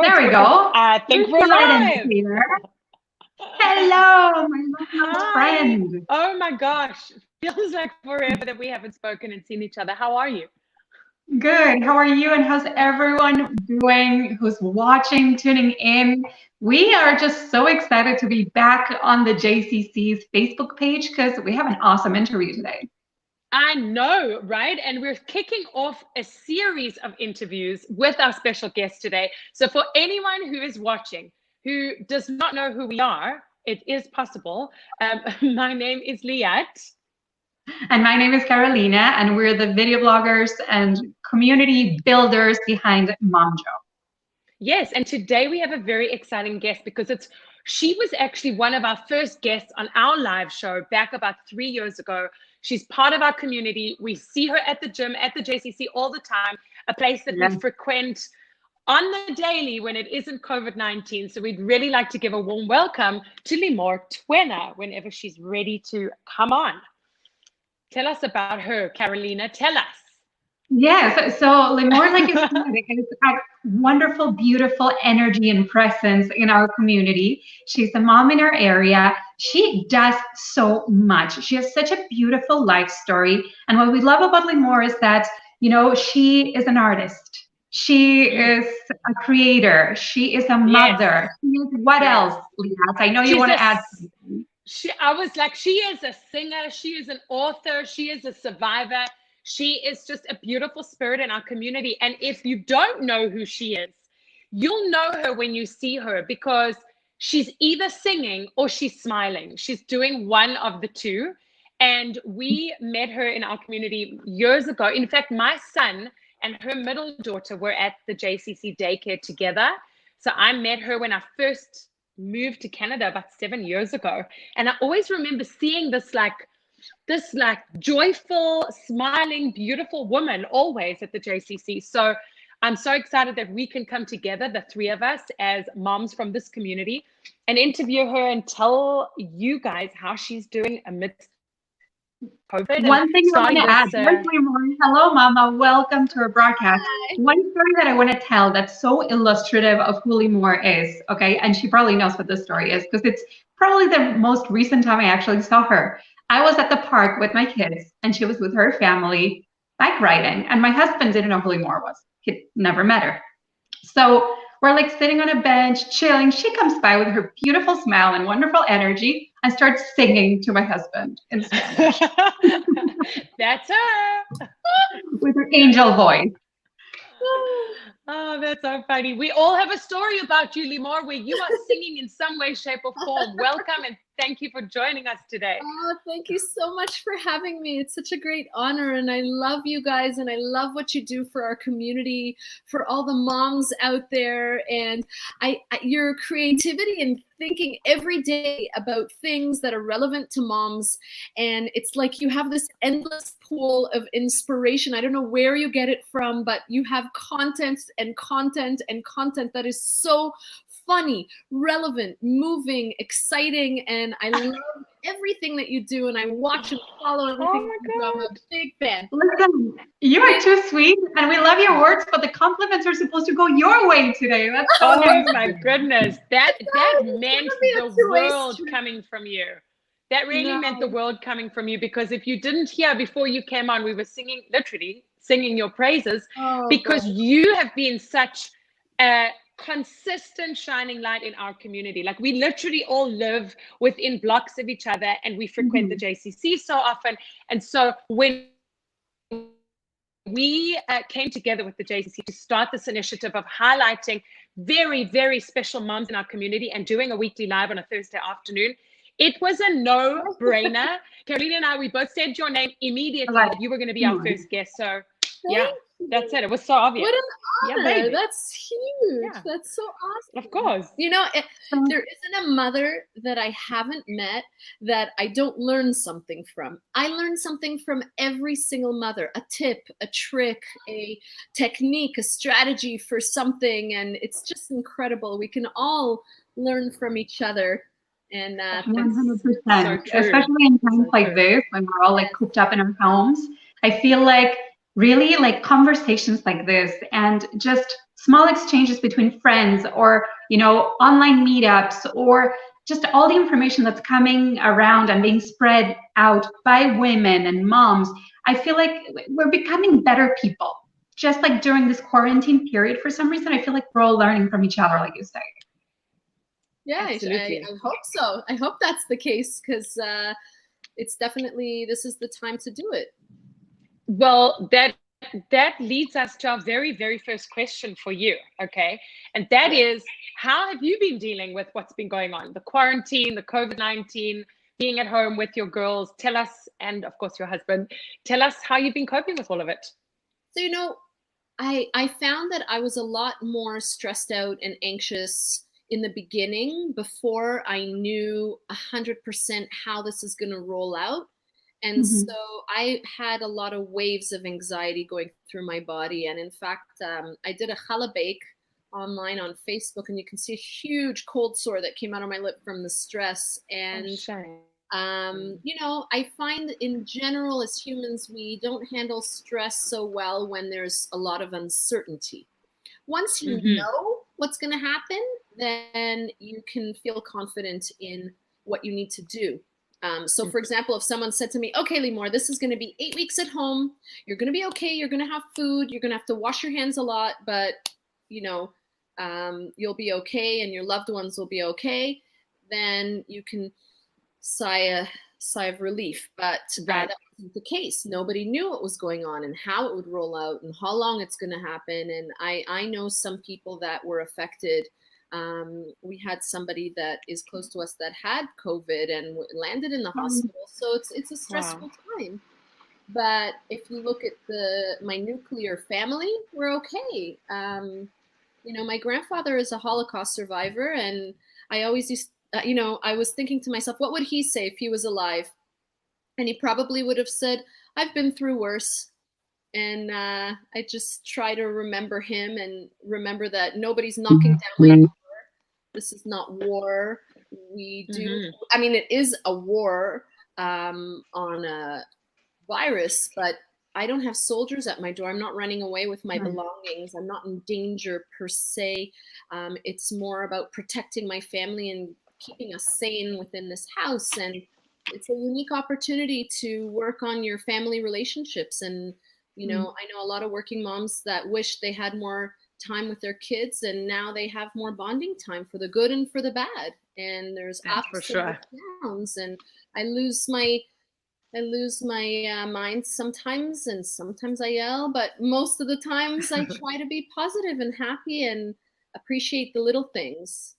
Oh, There we go. I think we're live. Here. Hello, my lovely friend. Oh my gosh. Feels like forever that we haven't spoken and seen each other. How are you? Good. How are you? And how's everyone doing who's watching, tuning in? We are just so excited to be back on the JCC's Facebook page because we have an awesome interview today. I know, right? And we're kicking off a series of interviews with our special guest today. So for anyone who is watching, who does not know who we are, it is possible. My name is Liat. And my name is Carolina, and we're the video bloggers and community builders behind MOMJO. Yes, and today we have a very exciting guest because she was actually one of our first guests on our live show back about 3 years ago. She's part of our community. We see her at the gym, at the JCC all the time, a place that we frequent on the daily when it isn't COVID-19. So we'd really like to give a warm welcome to Limore Twena whenever she's ready to come on. Tell us about her, Carolina. Tell us. Yeah, so Limore, like you said, is a wonderful, beautiful energy and presence in our community. She's a mom in our area. She does so much. She has such a beautiful life story. And what we love about Limore is that, you know, she is an artist. She is a creator. She is a mother. Yes. What else, Liat? I know you want to add something. I was like, she is a singer. She is an author. She is a survivor. She is just a beautiful spirit in our community. And if you don't know who she is, you'll know her when you see her because she's either singing or she's smiling. She's doing one of the two. And we met her in our community years ago. In fact, my son and her middle daughter were at the JCC daycare together. So I met her when I first moved to Canada about 7 years ago. And I always remember seeing this joyful, smiling, beautiful woman always at the JCC. So I'm so excited that we can come together, the three of us as moms from this community, and interview her and tell you guys how she's doing amidst COVID. One thing I want to add, hello, Mama, welcome to our broadcast. Hi. One story that I want to tell that's so illustrative of who Limore is, okay? And she probably knows what this story is because it's probably the most recent time I actually saw her. I was at the park with my kids and she was with her family bike riding, and my husband didn't know who Limore was. He'd never met her. So we're like sitting on a bench, chilling. She comes by with her beautiful smile and wonderful energy and starts singing to my husband in Spanish. That's her. With her angel voice. Oh, that's so funny. We all have a story about you, Limore, where you are singing in some way, shape, or form. Welcome and thank you for joining us today. Oh, thank you so much for having me. It's such a great honor, and I love you guys, and I love what you do for our community, for all the moms out there, and your creativity and thinking every day about things that are relevant to moms, and it's like you have this endless pool of inspiration. I don't know where you get it from, but you have content and content and content that is so funny, relevant, moving, exciting, and I love everything that you do, and I watch and follow everything. I'm a big fan. Listen, you are too sweet, and we love your words, but the compliments are supposed to go your way today. That's so oh my goodness, that meant the world coming from you. That really meant the world coming from you, because if you didn't hear before you came on, we were singing, literally singing your praises, because you have been such a consistent shining light in our community. Like, we literally all live within blocks of each other, and we frequent the JCC so often. And so when we came together with the JCC to start this initiative of highlighting very, very special moms in our community and doing a weekly live on a Thursday afternoon, it was a no-brainer. Carolina and I, we both said your name immediately that you were going to be our first guest. So yeah, that's it. It was so obvious. What an honor. Yeah, that's huge. Yeah. That's so awesome. Of course. You know, there isn't a mother that I haven't met that I don't learn something from. I learn something from every single mother, a tip, a trick, a technique, a strategy for something. And it's just incredible. We can all learn from each other. And 100%, so especially in times like this, when we're all like cooped up in our homes, I feel like really like conversations like this and just small exchanges between friends, or, you know, online meetups, or just all the information that's coming around and being spread out by women and moms, I feel like we're becoming better people. Just like during this quarantine period, for some reason, I feel like we're all learning from each other, like you say. Yeah, I hope so. I hope that's the case, because it's definitely, this is the time to do it. Well, that leads us to our very, very first question for you, okay? And that is, how have you been dealing with what's been going on? The quarantine, the COVID-19, being at home with your girls. Tell us, and of course your husband, tell us how you've been coping with all of it. So, you know, I found that I was a lot more stressed out and anxious in the beginning, before I knew 100% how this is going to roll out. And so I had a lot of waves of anxiety going through my body. And in fact, I did a challah bake online on Facebook, and you can see a huge cold sore that came out of my lip from the stress. And, you know, I find in general as humans, we don't handle stress so well when there's a lot of uncertainty. Once you know what's going to happen, then you can feel confident in what you need to do. So for example, if someone said to me, okay, Limore, this is going to be 8 weeks at home. You're going to be okay. You're going to have food. You're going to have to wash your hands a lot, but you know, you'll be okay and your loved ones will be okay. Then you can sigh of relief. But that wasn't the case. Nobody knew what was going on and how it would roll out and how long it's going to happen. And I know some people that were affected. We had somebody that is close to us that had COVID and landed in the hospital. So it's a stressful time. But if you look at my nuclear family, we're okay. You know, my grandfather is a Holocaust survivor, and I always used, you know, I was thinking to myself, what would he say if he was alive? And he probably would have said, I've been through worse. And I just try to remember him and remember that nobody's knocking down my door. This is not war. We do, I mean, it is a war on a virus, but I don't have soldiers at my door. I'm not running away with my belongings. I'm not in danger per se. It's more about protecting my family and keeping us sane within this house. And it's a unique opportunity to work on your family relationships. And, you know, I know a lot of working moms that wish they had more time with their kids, and now they have more bonding time for the good and for the bad. And there's ups and downs, and I lose my mind sometimes, and sometimes I yell, but most of the times I try to be positive and happy and appreciate the little things.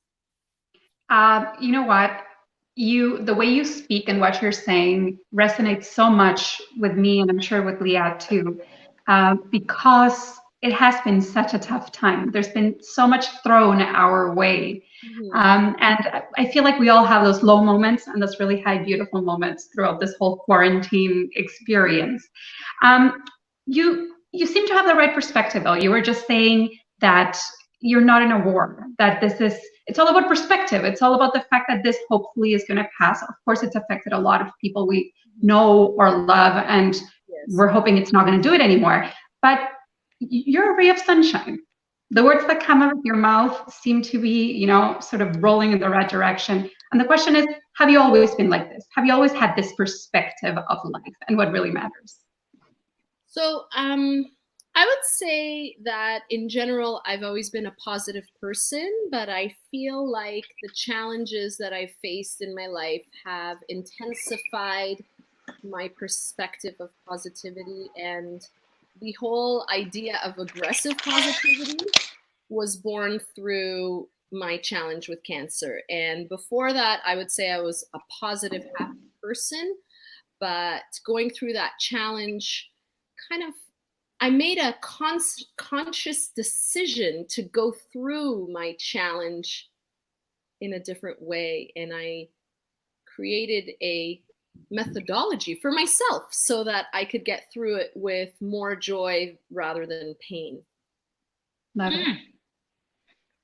You know what? The way you speak and what you're saying resonates so much with me, and I'm sure with Leah too, because it has been such a tough time. There's been so much thrown our way. And I feel like we all have those low moments and those really high, beautiful moments throughout this whole quarantine experience. You seem to have the right perspective, though. You were just saying that you're not in a war, that it's all about perspective. It's all about the fact that this hopefully is going to pass. Of course, it's affected a lot of people we know or love, and we're hoping it's not going to do it anymore. But you're a ray of sunshine. The words that come out of your mouth seem to be, you know, sort of rolling in the right direction. And the question is, have you always been like this? Have you always had this perspective of life and what really matters? So I would say that in general, I've always been a positive person, but I feel like the challenges that I've faced in my life have intensified my perspective of positivity. And the whole idea of aggressive positivity was born through my challenge with cancer. And before that, I would say I was a positive, happy person. But going through that challenge, I made a conscious decision to go through my challenge in a different way. And I created a methodology for myself so that I could get through it with more joy rather than pain. Love it.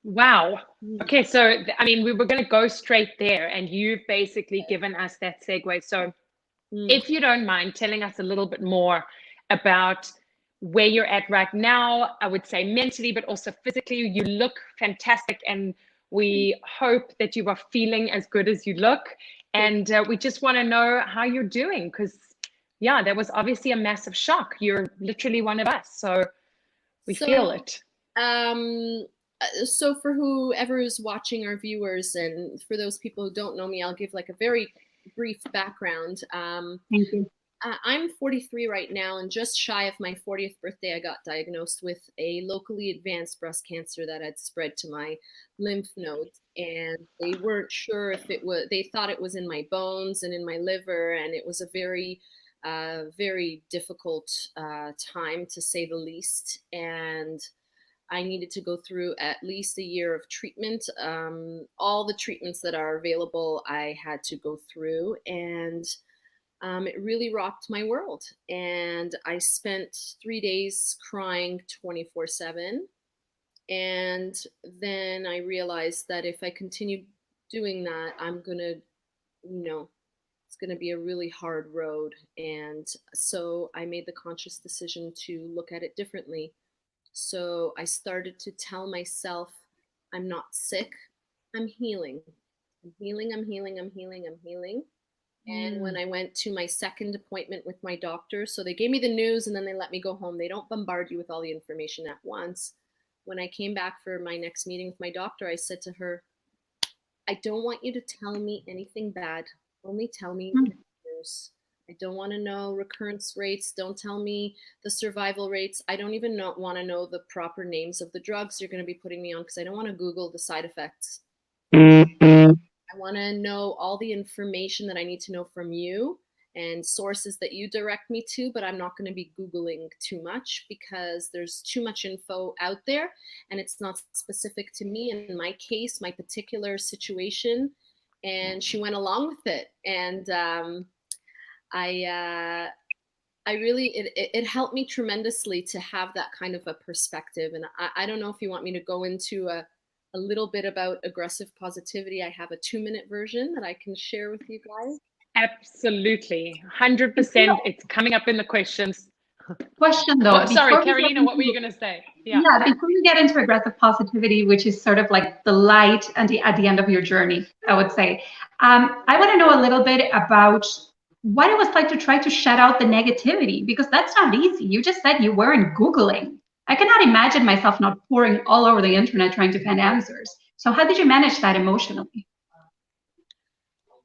Wow. Okay, so I mean, we were going to go straight there, and you've basically given us that segue. So if you don't mind telling us a little bit more about where you're at right now, I would say mentally, but also physically. You look fantastic, and we hope that you are feeling as good as you look. And we just want to know how you're doing, because, yeah, that was obviously a massive shock. You're literally one of us, so we feel it. So for whoever is watching, our viewers, and for those people who don't know me, I'll give like a very brief background. Thank you. I'm 43 right now, and just shy of my 40th birthday, I got diagnosed with a locally advanced breast cancer that had spread to my lymph nodes. And they weren't sure if it was, they thought it was in my bones and in my liver. And it was a very, very difficult time, to say the least. And I needed to go through at least a year of treatment. All the treatments that are available, I had to go through. And it really rocked my world. And I spent 3 days crying 24/7. And then I realized that if I continue doing that, I'm going to, it's going to be a really hard road. And so I made the conscious decision to look at it differently. So I started to tell myself, I'm not sick, I'm healing. I'm healing, I'm healing, I'm healing, I'm healing. And when I went to my second appointment with my doctor, so they gave me the news and then they let me go home. They don't bombard you with all the information at once. When I came back for my next meeting with my doctor, I said to her, I don't want you to tell me anything bad. Only tell me the news. I don't want to know recurrence rates. Don't tell me the survival rates. I don't even want to know the proper names of the drugs you're going to be putting me on, because I don't want to Google the side effects. I want to know all the information that I need to know from you and sources that you direct me to, but I'm not going to be Googling too much, because there's too much info out there and it's not specific to me, in my case, my particular situation. And she went along with it. And I really, it helped me tremendously to have that kind of a perspective. And I don't know if you want me to go into a little bit about aggressive positivity. I have a 2-minute version that I can share with you guys. Absolutely. 100%. It's coming up in the questions. Question though. Oh, sorry, Carolina, what were you going to say? Yeah, before we get into aggressive positivity, which is sort of like the light at the end of your journey, I would say, I want to know a little bit about what it was like to try to shut out the negativity, because that's not easy. You just said you weren't Googling. I cannot imagine myself not pouring all over the internet trying to find answers. So how did you manage that emotionally?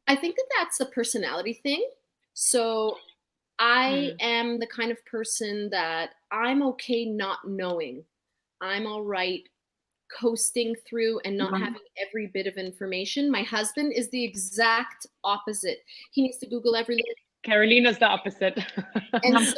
I think that that's a personality thing. So I am the kind of person that I'm okay not knowing. I'm all right coasting through and not having every bit of information. My husband is the exact opposite. He needs to Google everything. Carolina's the opposite. And so,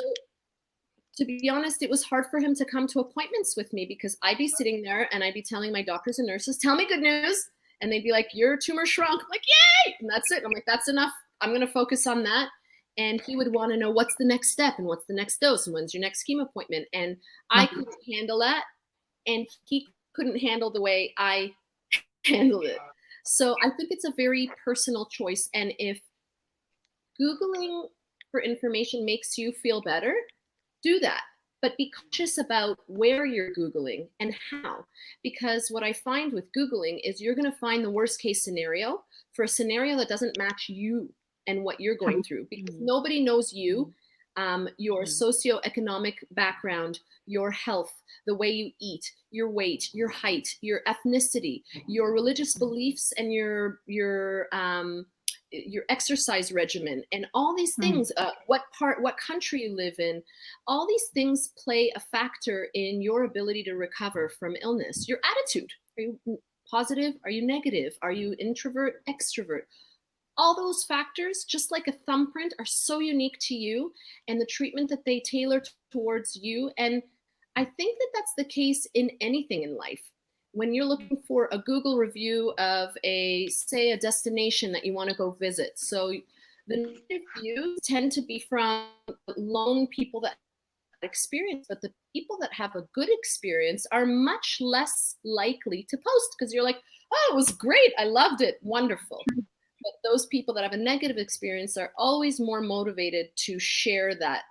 to be honest, it was hard for him to come to appointments with me, because I'd be sitting there and I'd be telling my doctors and nurses, tell me good news. And they'd be like, your tumor shrunk. I'm like, yay! And that's it. And I'm like, that's enough. I'm going to focus on that. And he would want to know what's the next step and what's the next dose and when's your next chemo appointment. And I couldn't handle that. And he couldn't handle the way I handled it. So I think it's a very personal choice. And if Googling for information makes you feel better, do that. But be cautious about where you're Googling and how. Because what I find with Googling is you're going to find the worst case scenario for a scenario that doesn't match you and what you're going through, because nobody knows you, your socioeconomic background, your health, the way you eat, your weight, your height, your ethnicity, your religious beliefs, and your exercise regimen, and all these things, what country you live in, all these things play a factor in your ability to recover from illness. Your attitude, are you positive? Are you negative? Are you introvert, extrovert? All those factors, just like a thumbprint, are so unique to you, and the treatment that they tailor towards you. And I think that that's the case in anything in life. When you're looking for a Google review of a destination that you want to go visit. So the negative reviews tend to be from lone people that have experience, but the people that have a good experience are much less likely to post, because you're like, oh, it was great, I loved it, wonderful. But those people that have a negative experience are always more motivated to share that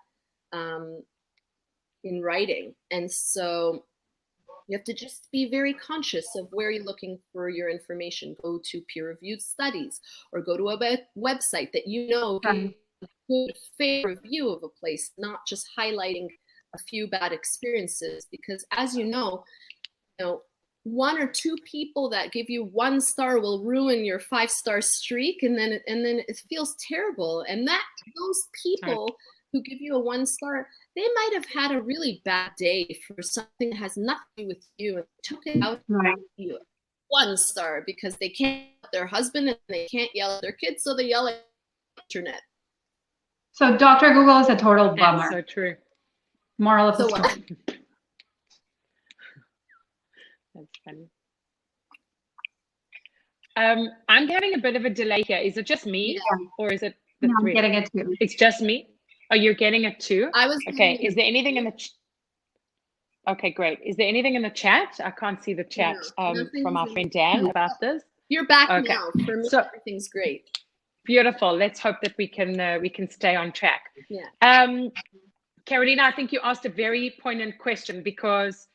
in writing. And so you have to just be very conscious of where you're looking for your information. Go to peer-reviewed studies, or go to a website that you know gives a good, fair review of a place, not just highlighting a few bad experiences. Because as you know, one or two people that give you 1 star will ruin your 5-star streak, and then it feels terrible. And that those people who give you a 1 star, they might have had a really bad day for something that has nothing to do with you, and took it out on you. 1 star because they can't yell at their husband and they can't yell at their kids, so they yell at the internet. So Dr. Google is a total bummer. That's so true. Moral of the story. That's funny. I'm getting a bit of a delay here. Is it just me, or is it the three? I'm getting it too. It's just me. Oh, you're getting it too? I was okay. Is there anything in the? Okay, great. Is there anything in the chat? I can't see the chat from our friend Dan about this. You're back now. For me, everything's great. Beautiful. Let's hope that we can stay on track. Yeah. Carolina, I think you asked a very poignant question, because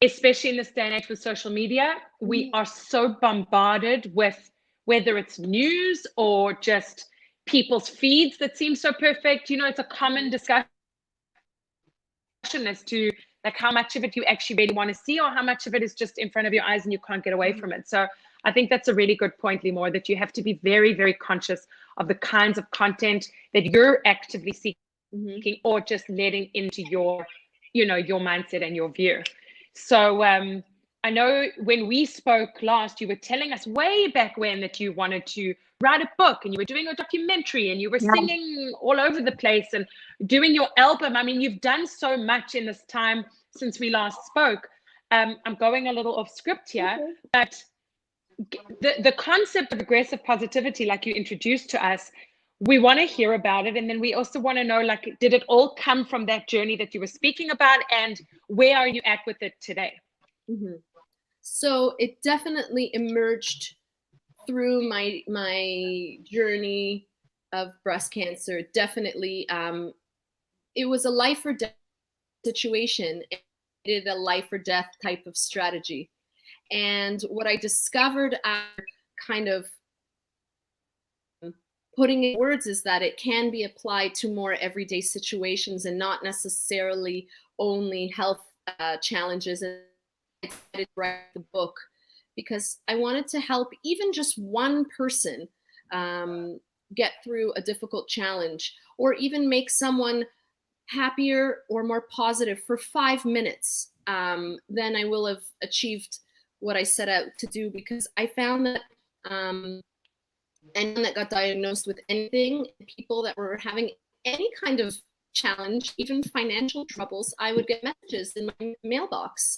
especially in this day and age with social media, we are so bombarded with, whether it's news or just people's feeds that seem so perfect. It's a common discussion as to like how much of it you actually really want to see, or how much of it is just in front of your eyes and you can't get away from it. So I think that's a really good point, Limore, that you have to be very, very conscious of the kinds of content that you're actively seeking or just letting into your, your mindset and your view. So I know when we spoke last, you were telling us way back when that you wanted to write a book, and you were doing a documentary, and you were singing all over the place and doing your album. I mean, you've done so much in this time since we last spoke. I'm going a little off script here, but the concept of aggressive positivity, like you introduced to us, we want to hear about it. And then we also want to know, like, did it all come from that journey that you were speaking about, and where are you at with it today? So it definitely emerged through my journey of breast cancer. Definitely, it was a life or death situation. It needed a life or death type of strategy. And what I discovered after kind of putting it in words is that it can be applied to more everyday situations, and not necessarily only health challenges. And I decided to write the book because I wanted to help even just one person get through a difficult challenge, or even make someone happier or more positive for 5 minutes. Then I will have achieved what I set out to do, because I found that anyone that got diagnosed with anything, people that were having any kind of challenge, even financial troubles, I would get messages in my mailbox.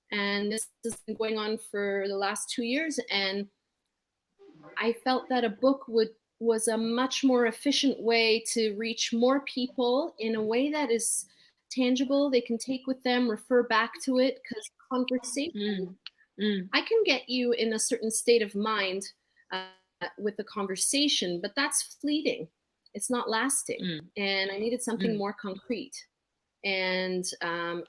And this has been going on for the last 2 years. And I felt that a book was a much more efficient way to reach more people in a way that is tangible, they can take with them, refer back to it, because conversation, I can get you in a certain state of mind with a conversation, but that's fleeting. It's not lasting. And I needed something more concrete. And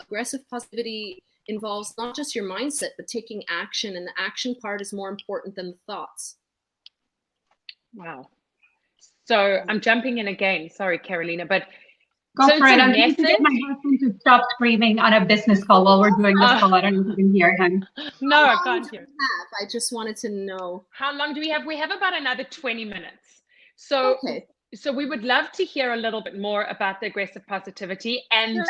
aggressive positivity involves not just your mindset, but taking action. And the action part is more important than the thoughts. Wow. So I'm jumping in again. Sorry, Carolina, but go for it. I'm going to get my husband to stop screaming on a business call while we're doing this call. I don't know if you can hear him. No, I can't hear. I just wanted to know. How long do we have? We have about another 20 minutes. So, so we would love to hear a little bit more about the aggressive positivity. And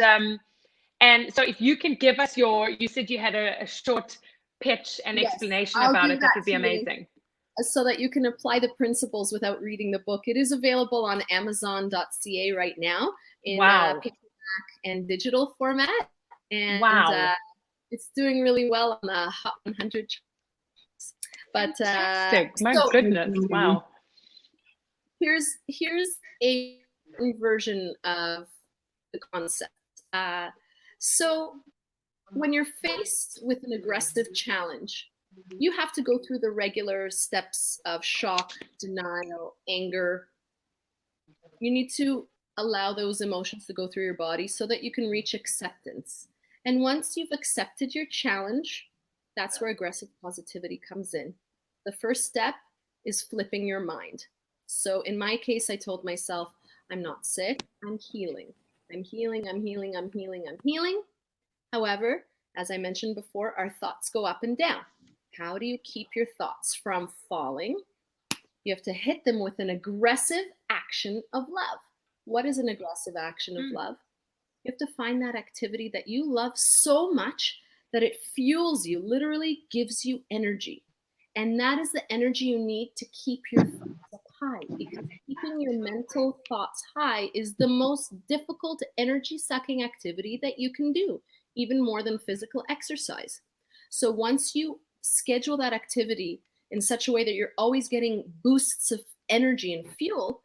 and so if you can give us you said you had a short pitch and explanation about it, that would be amazing. So that you can apply the principles without reading the book. It is available on Amazon.ca right now in paperback and digital format. And it's doing really well on the Hot 100 charts. But my goodness, wow. Here's a version of the concept. So when you're faced with an aggressive challenge, you have to go through the regular steps of shock, denial, anger. You need to allow those emotions to go through your body so that you can reach acceptance. And once you've accepted your challenge, that's where aggressive positivity comes in. The first step is flipping your mind. So in my case, I told myself, I'm not sick, I'm healing. I'm healing, I'm healing, I'm healing, I'm healing. However, as I mentioned before, our thoughts go up and down. How do you keep your thoughts from falling? You have to hit them with an aggressive action of love. What is an aggressive action of love? You have to find that activity that you love so much that it fuels you, literally gives you energy. And that is the energy you need to keep your thoughts up high, because keeping your mental thoughts high is the most difficult energy-sucking activity that you can do, even more than physical exercise. So once you schedule that activity in such a way that you're always getting boosts of energy and fuel,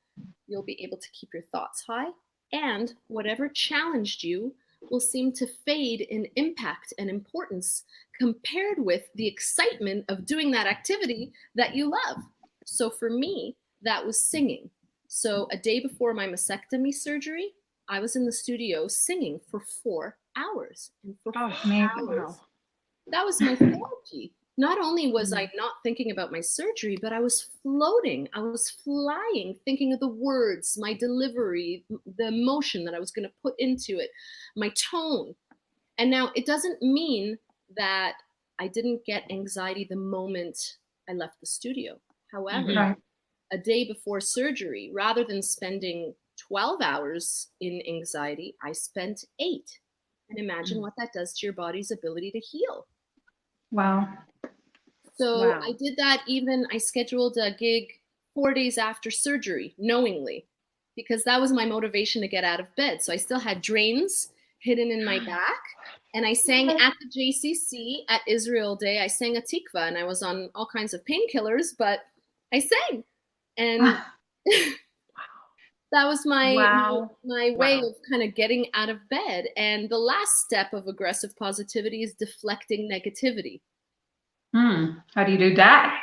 you'll be able to keep your thoughts high, and whatever challenged you will seem to fade in impact and importance compared with the excitement of doing that activity that you love. So for me, that was singing. So a day before my mastectomy surgery, I was in the studio singing for 4 hours. And for 4 hours, that was my therapy. Not only was I not thinking about my surgery, but I was floating. I was flying, thinking of the words, my delivery, the emotion that I was going to put into it, my tone. And now it doesn't mean that I didn't get anxiety the moment I left the studio. However, a day before surgery, rather than spending 12 hours in anxiety, I spent 8. And imagine what that does to your body's ability to heal. Wow. So I did that. Even I scheduled a gig 4 days after surgery, knowingly, because that was my motivation to get out of bed. So I still had drains hidden in my back. And I sang at the JCC at Israel Day. I sang a tikva, and I was on all kinds of painkillers, but I sang. And that was my way of kind of getting out of bed. And the last step of aggressive positivity is deflecting negativity. How do you do that?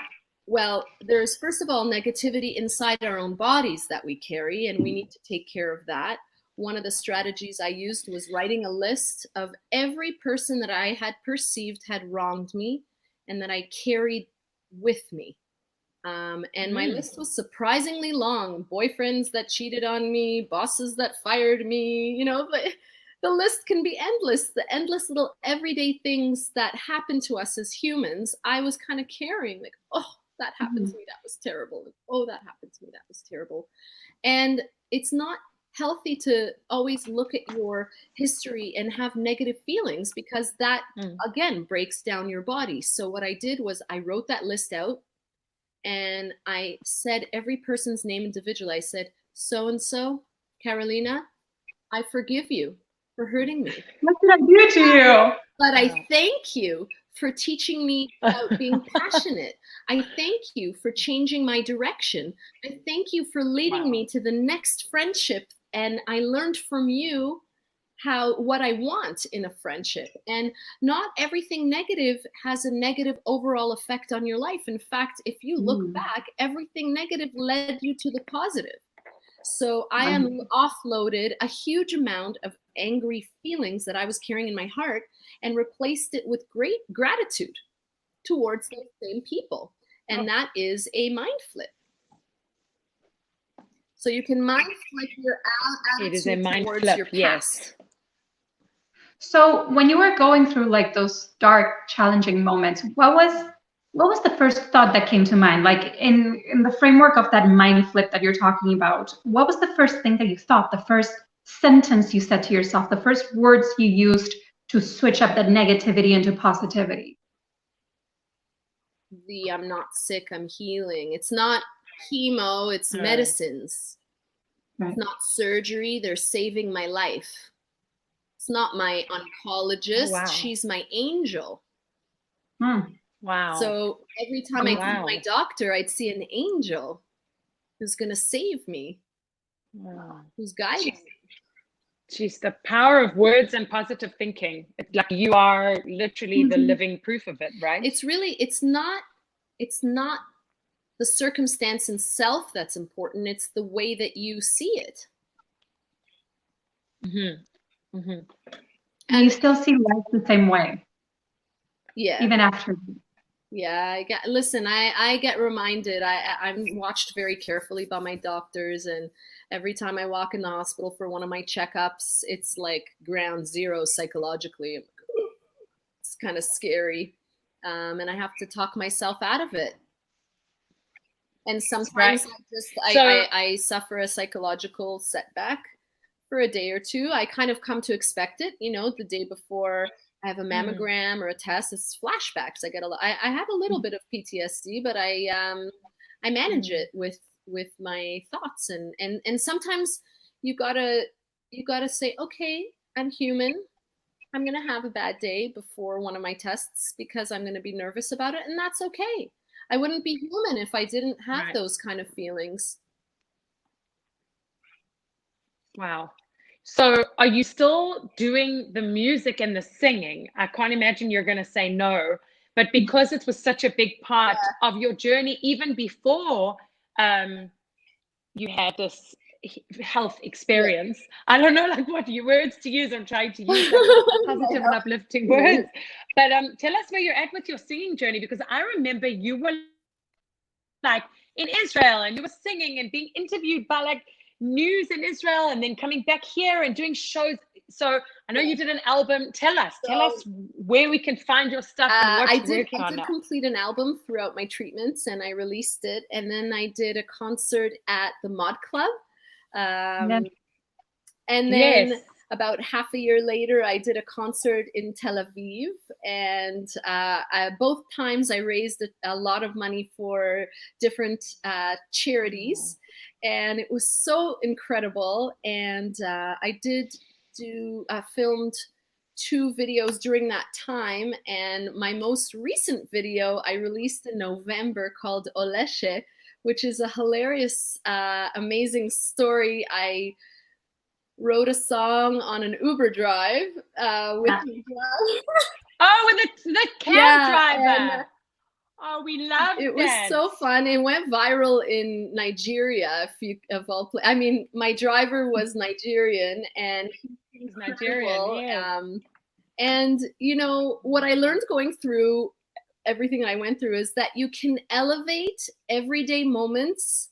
Well, there's, first of all, negativity inside our own bodies that we carry, and we need to take care of that. One of the strategies I used was writing a list of every person that I had perceived had wronged me and that I carried with me. And my list was surprisingly long. Boyfriends that cheated on me, bosses that fired me, you know, but the list can be endless. The endless little everyday things that happen to us as humans, I was kind of carrying, like, oh, that happened to me, that was terrible. Oh, that happened to me, that was terrible. And it's not healthy to always look at your history and have negative feelings, because that, again, breaks down your body. So what I did was I wrote that list out, and I said every person's name individually. I said, so-and-so, Carolina, I forgive you for hurting me. What did I do to you? But I thank you for teaching me about being passionate. I thank you for changing my direction. I thank you for leading me to the next friendship. And I learned from you what I want in a friendship. And not everything negative has a negative overall effect on your life. In fact, if you look back, everything negative led you to the positive. So I offloaded a huge amount of angry feelings that I was carrying in my heart and replaced it with great gratitude towards those same people. And that is a mind flip. So you can mind flip your attitude towards your past. So when you were going through like those dark, challenging moments, what was the first thought that came to mind? Like in the framework of that mind flip that you're talking about, what was the first thing that you thought, the first sentence you said to yourself, the first words you used to switch up that negativity into positivity? I'm not sick, I'm healing. It's not chemo, it's medicines. It's not surgery, they're saving my life. It's not my oncologist, she's my angel. Wow. So every time I see my doctor, I'd see an angel who's going to save me, who's guiding me. Geez, the power of words and positive thinking. It's like you are literally the living proof of it, right? It's not the circumstance in self that's important. It's the way that you see it. Mm-hmm. Mm-hmm. And you still see life the same way. Yeah. Even after. Yeah, I get reminded. I'm watched very carefully by my doctors, and every time I walk in the hospital for one of my checkups, it's like ground zero psychologically. It's kind of scary, and I have to talk myself out of it. And sometimes I suffer a psychological setback for a day or two. I kind of come to expect it, the day before I have a mammogram or a test. It's flashbacks. I have a little bit of PTSD, but I manage it with my thoughts, and sometimes you gotta say, okay, I'm human. I'm gonna have a bad day before one of my tests because I'm gonna be nervous about it, and that's okay. I wouldn't be human if I didn't have those kind of feelings. Wow. So are you still doing the music and the singing? I can't imagine you're going to say no, but because it was such a big part of your journey, even before you had this health experience, I don't know like what words to use. I'm trying to use positive and uplifting words, but tell us where you're at with your singing journey, because I remember you were like in Israel and you were singing and being interviewed by like news in Israel, and then coming back here and doing shows. So I know you did an album. Tell us where we can find your stuff and what you're working on now. I did complete an album throughout my treatments, and I released it. And then I did a concert at the Mod Club. And then about half a year later, I did a concert in Tel Aviv. And both times I raised a lot of money for different charities. And it was so incredible. And I filmed 2 videos during that time. And my most recent video I released in November called Oleshe, which is a hilarious, amazing story. I wrote a song on an Uber drive with the cab driver. We loved it. It was so fun. It went viral in Nigeria. My driver was Nigerian, and he's Nigerian. And what I learned going through everything I went through is that you can elevate everyday moments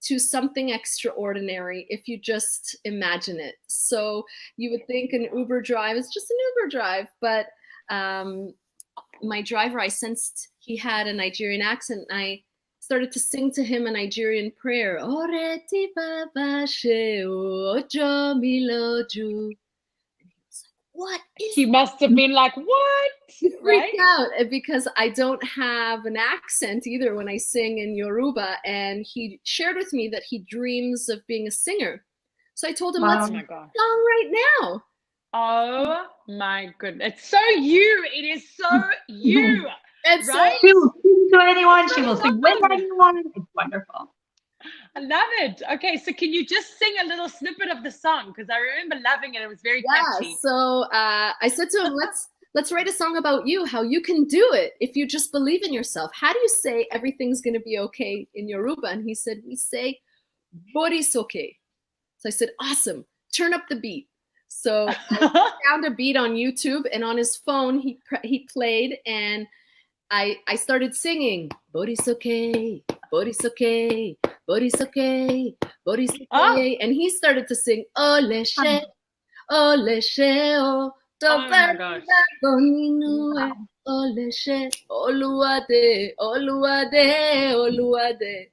to something extraordinary if you just imagine it. So you would think an Uber drive is just an Uber drive, but my driver, I sensed he had a Nigerian accent, and I started to sing to him a Nigerian prayer. Oreti baba she ojo miloju. And he was like, what is He must have been like, what? He freaked out because I don't have an accent either when I sing in Yoruba. And he shared with me that he dreams of being a singer. So I told him, let's sing a song right now. Oh my goodness. It's so you. It is so you. It's right? She will sing to anyone. She will sing with anyone. It's wonderful. I love it. Okay, so can you just sing a little snippet of the song? Because I remember loving it. It was very catchy. So I said to him, let's write a song about you, how you can do it if you just believe in yourself. How do you say everything's going to be okay in Yoruba? And he said, we say, Borisoke. So I said, awesome. Turn up the beat. So I found a beat on YouTube, and on his phone, he played, and I started singing, Borisoke, Borisoke, Borisoke, Borisoke. And he started to sing, Oleshe, Oleshe, oh my gosh. Oleshe, Oluwade, Oluwade, Oluwade.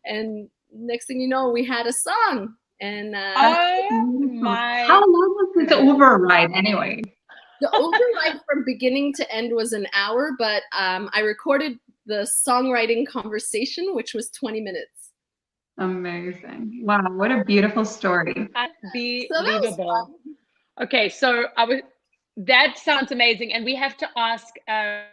And next thing you know, we had a song. And how long was the Uber ride anyway? The Uber ride from beginning to end was an hour, but I recorded the songwriting conversation, which was 20 minutes. Amazing. Wow, what a beautiful story. Unbelievable. Okay, so that sounds amazing. And we have to ask the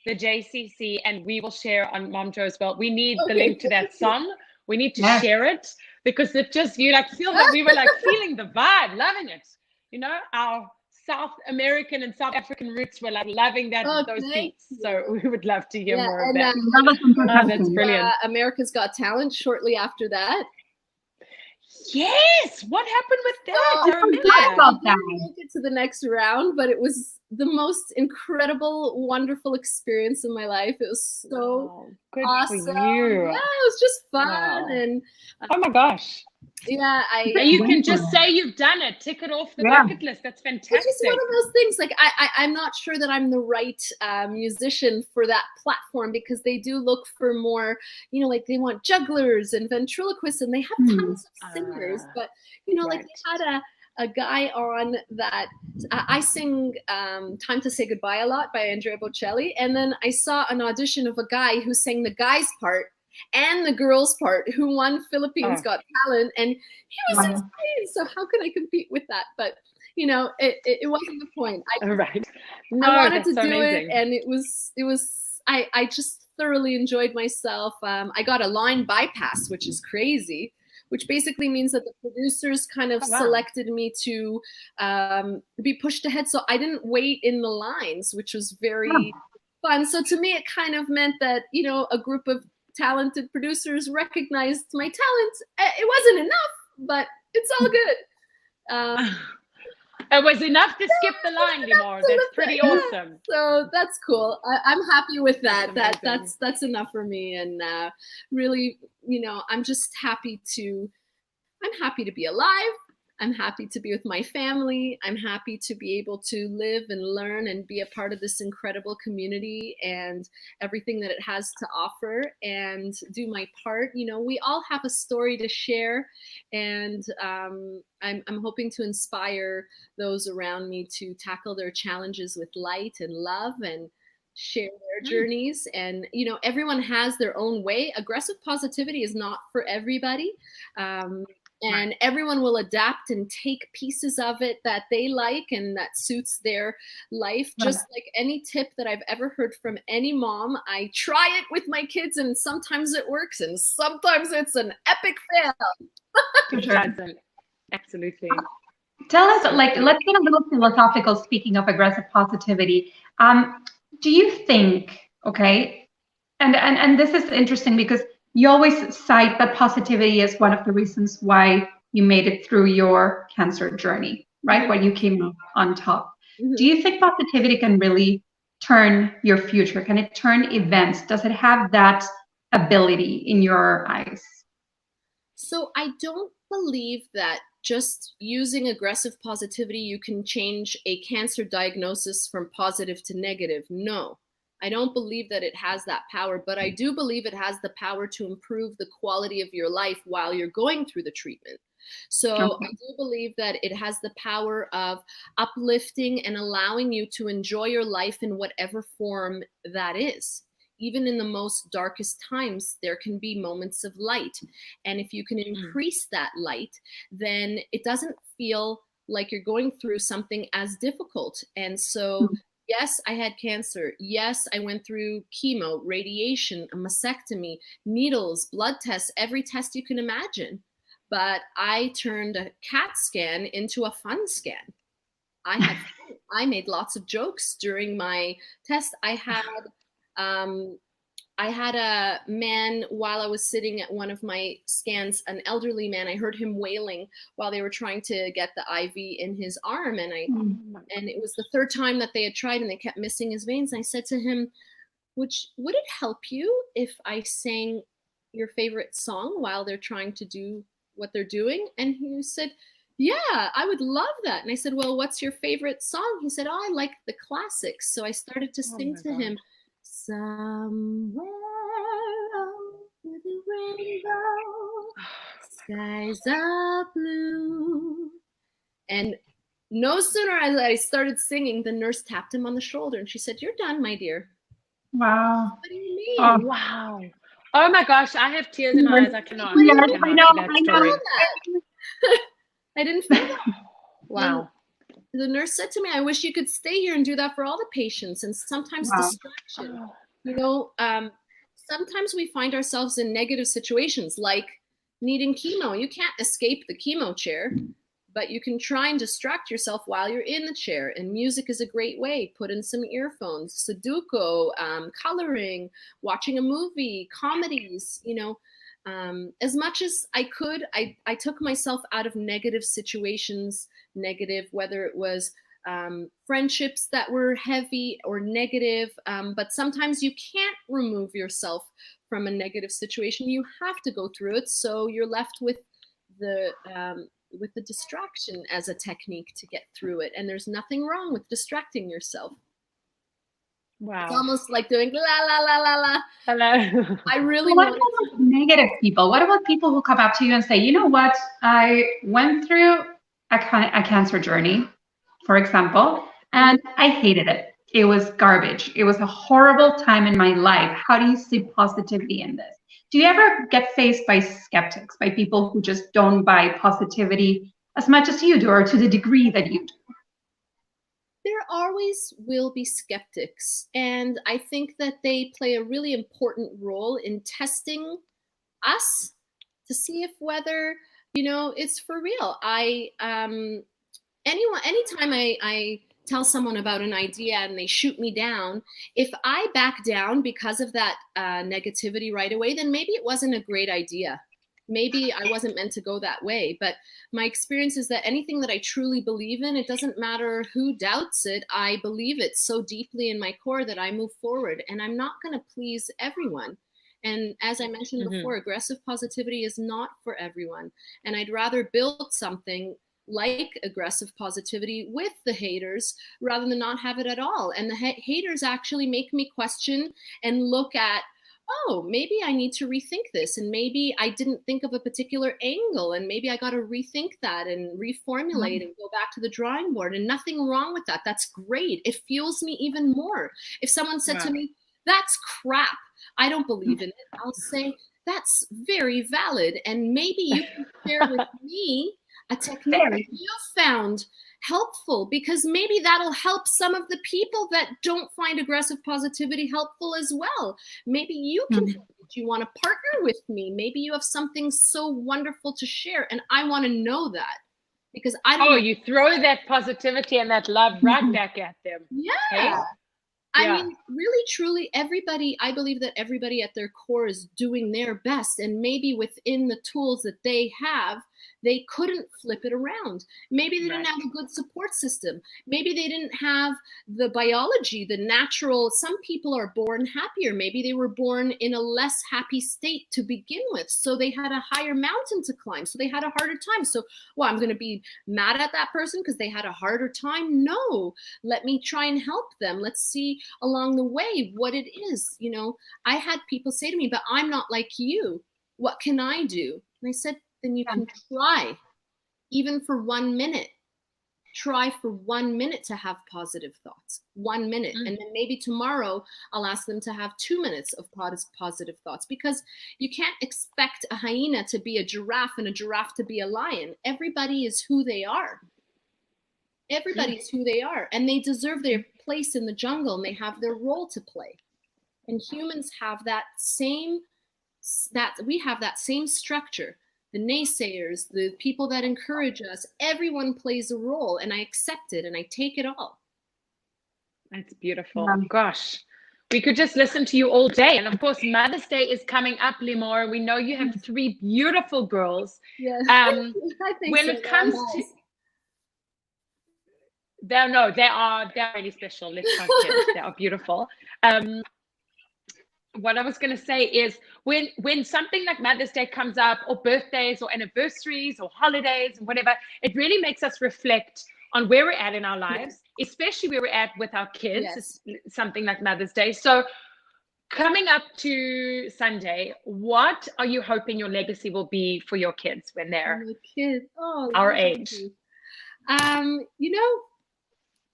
JCC, and we will share on MOMJO as well. We need the link to that song. We need to share it, because it just, you like feel that we were like feeling the vibe, loving it. Our South American and South African roots were like loving those beats. So we would love to hear more of that. That's brilliant. America's Got Talent shortly after that. Yes. What happened with that? Oh, I remember forgot that. about I didn't make it to the next round, but it was the most incredible, wonderful experience in my life. It was so Oh, good awesome. for you. Yeah, it was just fun. Wow. And Oh my gosh. yeah, And you can just Wonderful. say you've done it. Tick it off the Yeah. bucket list. That's it's just fantastic. one of those things. Like I'm not sure that I'm the right musician for that platform, because they do look for more, like they want jugglers and ventriloquists, and they have tons of singers. But like Right. they had a guy on that I sing "Time to Say Goodbye" a lot by Andrea Bocelli, and then I saw an audition of a guy who sang the guy's part and the girl's part, who won Philippines Got Talent, and he was insane. So how can I compete with that? But it wasn't the point. Right. No, I wanted that's to so do amazing. it, and it was. I just thoroughly enjoyed myself. I got a line bypass, which is crazy. Which basically means that the producers kind of Oh, wow. selected me to be pushed ahead. So I didn't wait in the lines, which was very fun. So to me, it kind of meant that, a group of talented producers recognized my talent. It wasn't enough, but it's all good. It was enough to skip the line, Limore. That's pretty awesome. So that's cool. I'm happy with that. That's That's enough for me. And really, I'm just happy to be alive. I'm happy to be with my family. I'm happy to be able to live and learn and be a part of this incredible community and everything that it has to offer, and do my part. We all have a story to share, and I'm hoping to inspire those around me to tackle their challenges with light and love and share their journeys. And everyone has their own way. Aggressive positivity is not for everybody. And everyone will adapt and take pieces of it that they like and that suits their life. Just like any tip that I've ever heard from any mom, I try it with my kids, and sometimes it works and sometimes it's an epic fail. Absolutely. Tell us, let's get a little philosophical, speaking of aggressive positivity. Do you think, and this is interesting because you always cite that positivity as one of the reasons why you made it through your cancer journey, right? Why you came out on top. Do you think positivity can really turn your future? Can it turn events? Does it have that ability in your eyes? So I don't believe that just using aggressive positivity, you can change a cancer diagnosis from positive to negative. No. I don't believe that it has that power, but I do believe it has the power to improve the quality of your life while you're going through the treatment. So I do believe that it has the power of uplifting and allowing you to enjoy your life in whatever form that is. Even in the most darkest times, there can be moments of light. And if you can increase that light, then it doesn't feel like you're going through something as difficult. And so yes, I had cancer. Yes, I went through chemo, radiation, a mastectomy, needles, blood tests, every test you can imagine. But I turned a CAT scan into a fun scan. I made lots of jokes during my test. I had a man, while I was sitting at one of my scans, an elderly man, I heard him wailing while they were trying to get the IV in his arm. And it was the third time that they had tried and they kept missing his veins. And I said to him, would it help you if I sang your favorite song while they're trying to do what they're doing? And he said, yeah, I would love that. And I said, well, what's your favorite song? He said, I like the classics. So I started to sing to him, somewhere over the rainbow, skies are blue. And no sooner as I started singing, the nurse tapped him on the shoulder and she said, you're done, my dear. Wow. What do you mean? Oh, wow. Oh my gosh, I have tears in my eyes. I cannot. Yes, I know. I didn't feel that. Wow. The nurse said to me, I wish you could stay here and do that for all the patients. And sometimes distraction, sometimes we find ourselves in negative situations like needing chemo. You can't escape the chemo chair, but you can try and distract yourself while you're in the chair. And music is a great way. Put in some earphones, Sudoku, coloring, watching a movie, comedies, As much as I could, I took myself out of negative situations, whether it was friendships that were heavy or negative. But sometimes you can't remove yourself from a negative situation. You have to go through it. So you're left with the distraction as a technique to get through it. And there's nothing wrong with distracting yourself. Wow. It's almost like doing la la la la la. Hello. I really What want about negative people? What about people who come up to you and say, you know what, I went through a cancer journey, for example, and I hated it. It was garbage. It was a horrible time in my life. How do you see positivity in this? Do you ever get faced by skeptics, by people who just don't buy positivity as much as you do, or to the degree that you do? There always will be skeptics, and I think that they play a really important role in testing us to see if whether, you know, it's for real. Anytime I tell someone about an idea and they shoot me down, if I back down because of that negativity right away, then maybe it wasn't a great idea. Maybe I wasn't meant to go that way. But my experience is that anything that I truly believe in, it doesn't matter who doubts it. I believe it so deeply in my core that I move forward, and I'm not going to please everyone. And as I mentioned before, aggressive positivity is not for everyone. And I'd rather build something like aggressive positivity with the haters rather than not have it at all. And the haters actually make me question and look at, oh, maybe I need to rethink this, and maybe I didn't think of a particular angle, and maybe I got to rethink that and reformulate and go back to the drawing board. And nothing wrong with that. That's great. It fuels me even more. If someone said to me, that's crap, I don't believe in it, I'll say, that's very valid, and maybe you can share with me a technique that you found helpful, because maybe that'll help some of the people that don't find aggressive positivity helpful as well. Maybe you can help. You want to partner with me. Maybe you have something so wonderful to share, and I want to know that, because I don't know. You throw that positivity and that love right back at them. Yeah. Okay? I mean, really, truly, everybody, I believe that everybody at their core is doing their best. And maybe within the tools that they have, they couldn't flip it around. Maybe they didn't have a good support system. Maybe they didn't have the biology, the natural. Some people are born happier. Maybe they were born in a less happy state to begin with. So they had a higher mountain to climb. So they had a harder time. So, well, I'm going to be mad at that person because they had a harder time? No, let me try and help them. Let's see along the way what it is. You know, I had people say to me, but I'm not like you. What can I do? And I said, then you can try, even for 1 minute. Try for 1 minute to have positive thoughts. 1 minute. And then maybe tomorrow I'll ask them to have 2 minutes of positive thoughts, because you can't expect a hyena to be a giraffe and a giraffe to be a lion. Everybody is who they are. Everybody is who they are, and they deserve their place in the jungle, and they have their role to play. And humans have that same, we have that same structure. The naysayers, the people that encourage us, everyone plays a role, and I accept it and I take it all. That's beautiful. Gosh, we could just listen to you all day. And of course, Mother's Day is coming up, Limore. We know you have 3 beautiful girls. Yes. I think when it comes to they are really special. Let's not kid. They are beautiful. What I was going to say is when something like Mother's Day comes up, or birthdays or anniversaries or holidays and whatever, it really makes us reflect on where we're at in our lives, especially where we're at with our kids, something like Mother's Day. So coming up to Sunday, what are you hoping your legacy will be for your kids when they're our age? You know,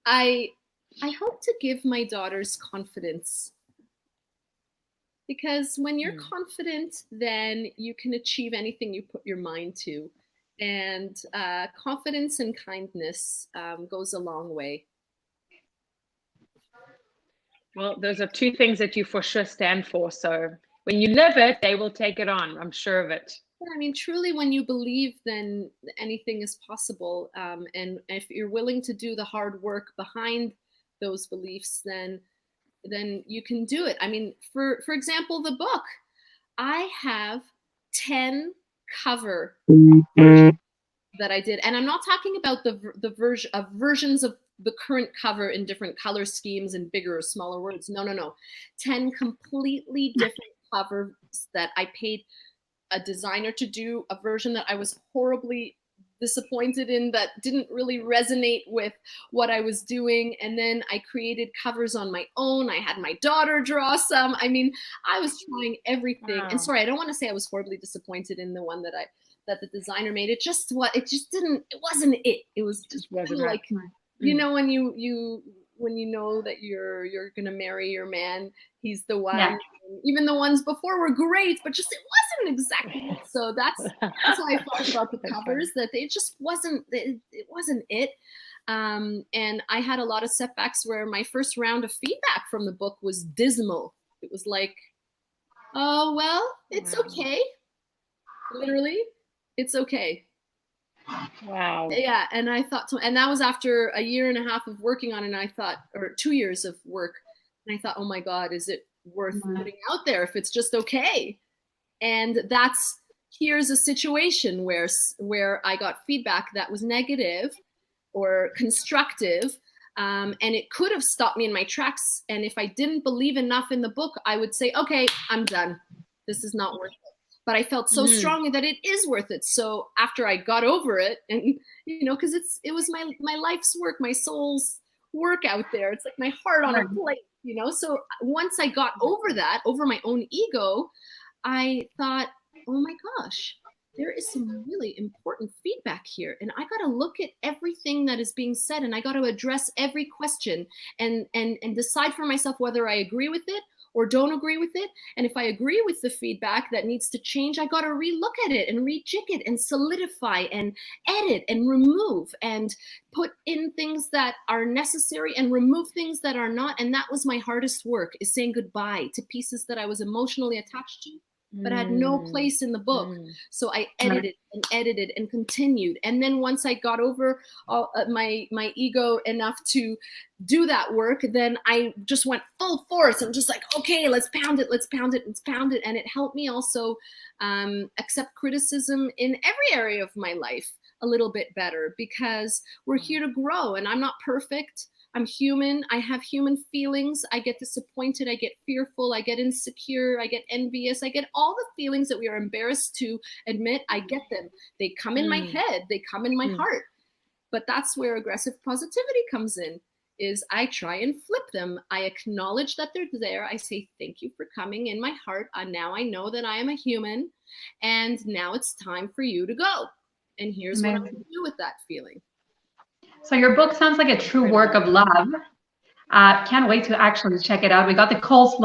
I hope to give my daughters confidence. Because when you're confident, then you can achieve anything you put your mind to. And confidence and kindness goes a long way. Well, those are 2 things that you for sure stand for. So when you live it, they will take it on. I'm sure of it. Yeah, I mean, truly, when you believe, then anything is possible. And if you're willing to do the hard work behind those beliefs, then you can do it. I mean, for example, the book, I have 10 cover versions that I did. And I'm not talking about the versions of the current cover in different color schemes and bigger or smaller words. No. 10 completely different covers that I paid a designer to do a version that I was horribly disappointed in, that didn't really resonate with what I was doing. And then I created covers on my own. I had my daughter draw some. I mean, I was trying everything. Wow. And sorry, I don't want to say I was horribly disappointed in the one that the designer made. It wasn't it. It was just wasn't like, right. you know, when you know that you're gonna marry your man, he's the one. Yeah. Even the ones before were great, but just it wasn't exactly it. So that's how I felt about the covers, that it just wasn't it. And I had a lot of setbacks where my first round of feedback from the book was dismal. It was like, oh well, it's okay. Literally, it's okay. Wow. Yeah, and I thought, and that was after a year and a half of working on it, and I thought, or 2 years of work, and I thought, oh my God, is it worth putting out there if it's just okay? And here's a situation where I got feedback that was negative or constructive, and it could have stopped me in my tracks. And if I didn't believe enough in the book, I would say, okay, I'm done. This is not worth it. But I felt so strongly that it is worth it. So after I got over it, and you know, because it was my life's work, my soul's work out there. It's like my heart on a plate, you know. So once I got over that, over my own ego, I thought, oh my gosh, there is some really important feedback here, and I got to look at everything that is being said, and I got to address every question and decide for myself whether I agree with it or don't agree with it. And if I agree with the feedback that needs to change, I got to relook at it and rejig it and solidify and edit and remove and put in things that are necessary and remove things that are not. And that was my hardest work, is saying goodbye to pieces that I was emotionally attached to, but had no place in the book. So I edited and continued. And then once I got over my ego enough to do that work, then I just went full force. I'm just like, okay, let's pound it. And it helped me also accept criticism in every area of my life a little bit better, because we're here to grow, and I'm not perfect. I'm human. I have human feelings. I get disappointed. I get fearful. I get insecure. I get envious. I get all the feelings that we are embarrassed to admit. I get them. They come in my head. They come in my heart. But that's where aggressive positivity comes in, is I try and flip them. I acknowledge that they're there. I say, thank you for coming in my heart. Now I know that I am a human, and now it's time for you to go. And here's what I'm going to do with that feeling. So your book sounds like a true work of love. Can't wait to actually check it out. We got the Coles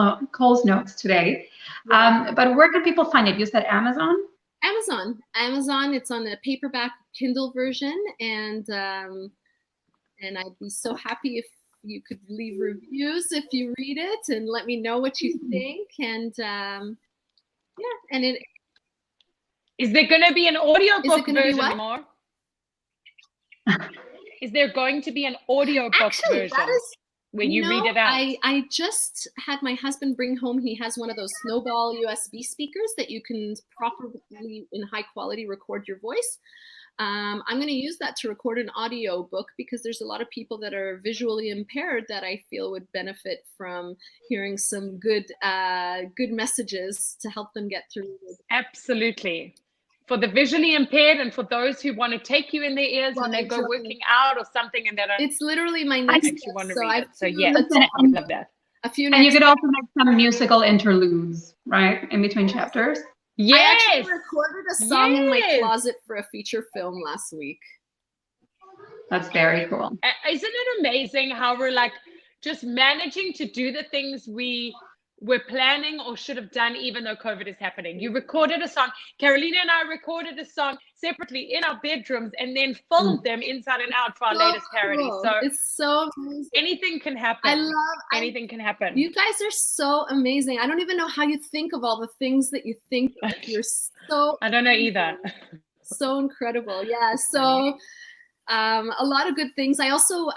notes today. But where can people find it? You said Amazon? Amazon. It's on a paperback Kindle version, and I'd be so happy if you could leave reviews if you read it and let me know what you think. And and it is there going to be an audiobook version more? Is there going to be an audiobook version where you read it out? I just had my husband bring home, he has one of those Snowball USB speakers that you can properly, in high quality, record your voice. I'm going to use that to record an audiobook, because there's a lot of people that are visually impaired that I feel would benefit from hearing some good messages to help them get through. Absolutely. For the visually impaired, and for those who want to take you in their ears when they go working out or something, and it's literally my next step. Want to read it. So yes, I love that. And you could also make some musical interludes, right, in between chapters. Yes. I actually recorded a song in my closet for a feature film last week. That's very cool. Isn't it amazing how we're like just managing to do the things we were planning or should have done, even though COVID is happening? You recorded a song. Carolina and I recorded a song separately in our bedrooms and then filmed them inside and out for our latest parody. So it's so amazing. Anything can happen. Anything can happen. You guys are so amazing. I don't even know how you think of all the things that you think of. You're so I don't know either. So incredible. Yeah. So a lot of good things. I also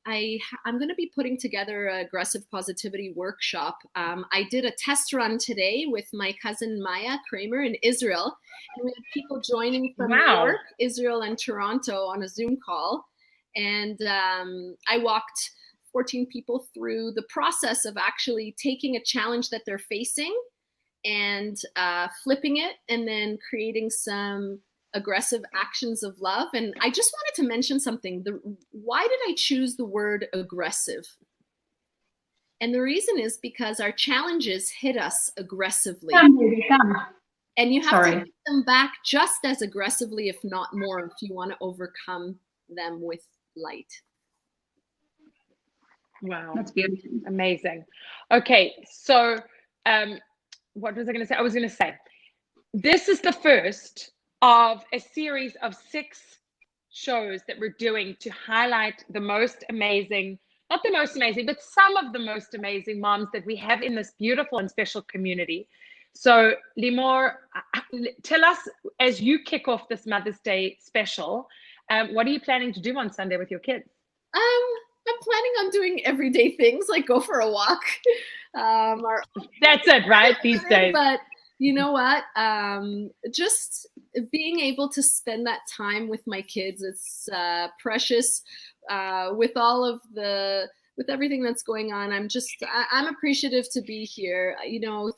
I'm going to be putting together an aggressive positivity workshop. I did a test run today with my cousin Maya Kramer in Israel, and we had people joining from New York, Israel, and Toronto on a Zoom call. And I walked 14 people through the process of actually taking a challenge that they're facing and flipping it, and then creating some aggressive actions of love. And I just wanted to mention something. Why did I choose the word aggressive? And the reason is because our challenges hit us aggressively. And you have to hit them back just as aggressively, if not more, if you want to overcome them with light. Wow. That's beautiful. Amazing. Okay, so what was I going to say? I was going to say, this is the first of a series of 6 shows that we're doing to highlight the most amazing, not the most amazing, but some of the most amazing moms that we have in this beautiful and special community. So Limore, tell us, as you kick off this Mother's Day special, what are you planning to do on Sunday with your kids? I'm planning on doing everyday things like go for a walk. That's it, right? These days. But you know what? Just being able to spend that time with my kids, it's precious. With everything that's going on, I'm appreciative to be here.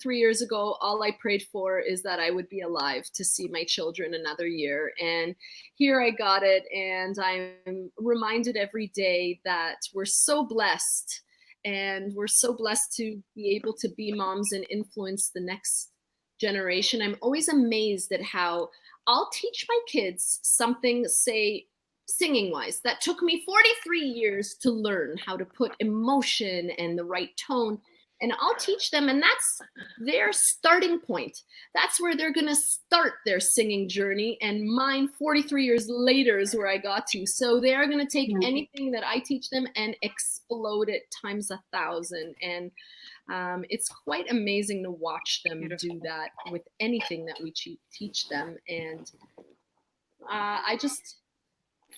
3 years ago, all I prayed for is that I would be alive to see my children another year. And here I got it. And I'm reminded every day that we're so blessed, and we're so blessed to be able to be moms and influence the next generation. I'm always amazed at how I'll teach my kids something, say, singing wise, that took me 43 years to learn how to put emotion and the right tone. And I'll teach them, and that's their starting point. That's where they're going to start their singing journey. And mine 43 years later is where I got to. So they are going to take anything that I teach them and explode it times 1,000. And it's quite amazing to watch them do that with anything that we teach them. And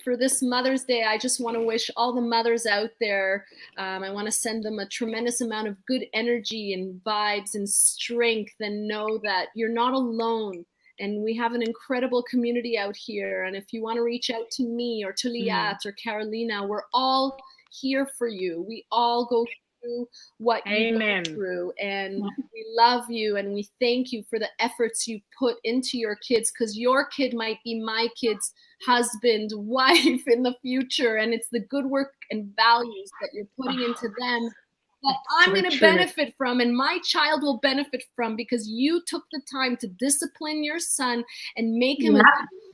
for this Mother's Day, I just want to wish all the mothers out there, I want to send them a tremendous amount of good energy and vibes and strength, and know that you're not alone. And we have an incredible community out here. And if you want to reach out to me or to Liat or Carolina, we're all here for you. We all go through what you go through, and we love you, and we thank you for the efforts you put into your kids, because your kid might be my kid's husband, wife in the future, and it's the good work and values that you're putting into them that I'm going to benefit from, and my child will benefit from, because you took the time to discipline your son and make him a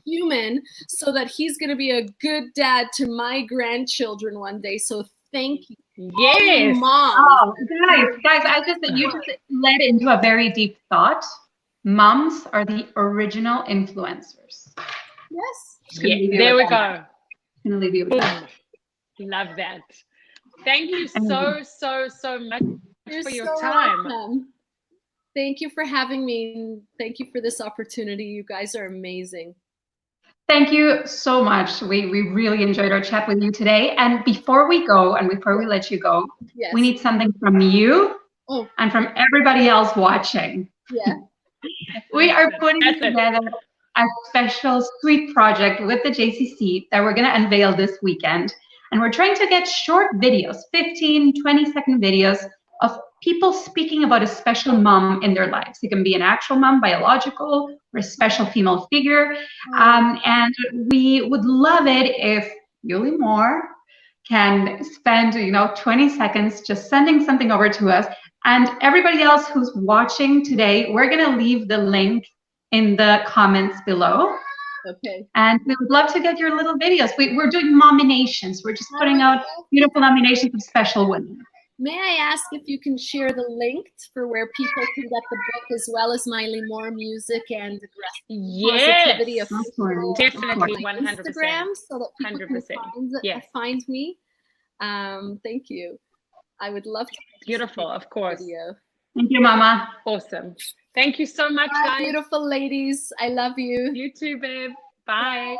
human, so that he's going to be a good dad to my grandchildren one day. So thank you. Yes, Mom. Oh, guys, you just led into a very deep thought. Moms are the original influencers. Yes. Yeah, there we go. I'm gonna leave you with that. Love that. Thank you so much for your time. Welcome. Thank you for having me. Thank you for this opportunity. You guys are amazing. Thank you so much. We really enjoyed our chat with you today. And before we go, and before we let you go, we need something from you and from everybody else watching. Yeah. We are putting together a special sweet project with the JCC that we're going to unveil this weekend. And we're trying to get short videos, 15, 20-second videos of people speaking about a special mom in their lives. It can be an actual mom, biological, or a special female figure. And we would love it if you, Limore, can spend 20 seconds just sending something over to us. And everybody else who's watching today, we're going to leave the link in the comments below. Okay. And we would love to get your little videos. We're doing nominations. We're just putting out beautiful nominations of special women. May I ask if you can share the link for where people can get the book, as well as my Limore music and positivity of definitely 100%. Instagram, so that people 100%. can find me. Thank you. I would love to. Beautiful, of course. Video. Thank you, Mama. Awesome. Thank you so much, guys. Beautiful ladies. I love you. You too, babe. Bye.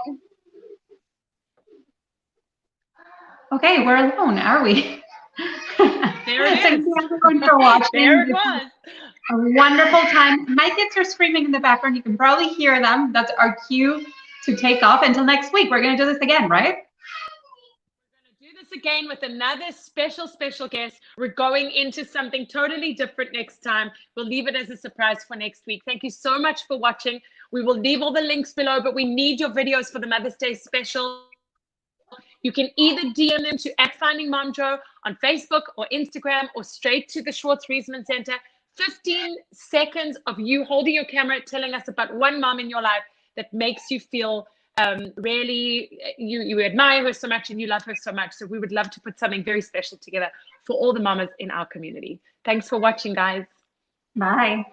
Bye. Okay, we're alone, are we? There it Thank is. you everyone for watching. There it was. A wonderful time. My kids are screaming in the background. You can probably hear them. That's our cue to take off. Until next week, we're going to do this again, right? Do this again with another special guest. We're going into something totally different next time. We'll leave it as a surprise for next week. Thank you so much for watching. We will leave all the links below, but we need your videos for the Mother's Day special. You can either DM them to @FindingMomJo on Facebook or Instagram, or straight to the Schwartz Riesman Center. 15 seconds of you holding your camera, telling us about one mom in your life that makes you feel really, you admire her so much and you love her so much. So we would love to put something very special together for all the mamas in our community. Thanks for watching, guys. Bye.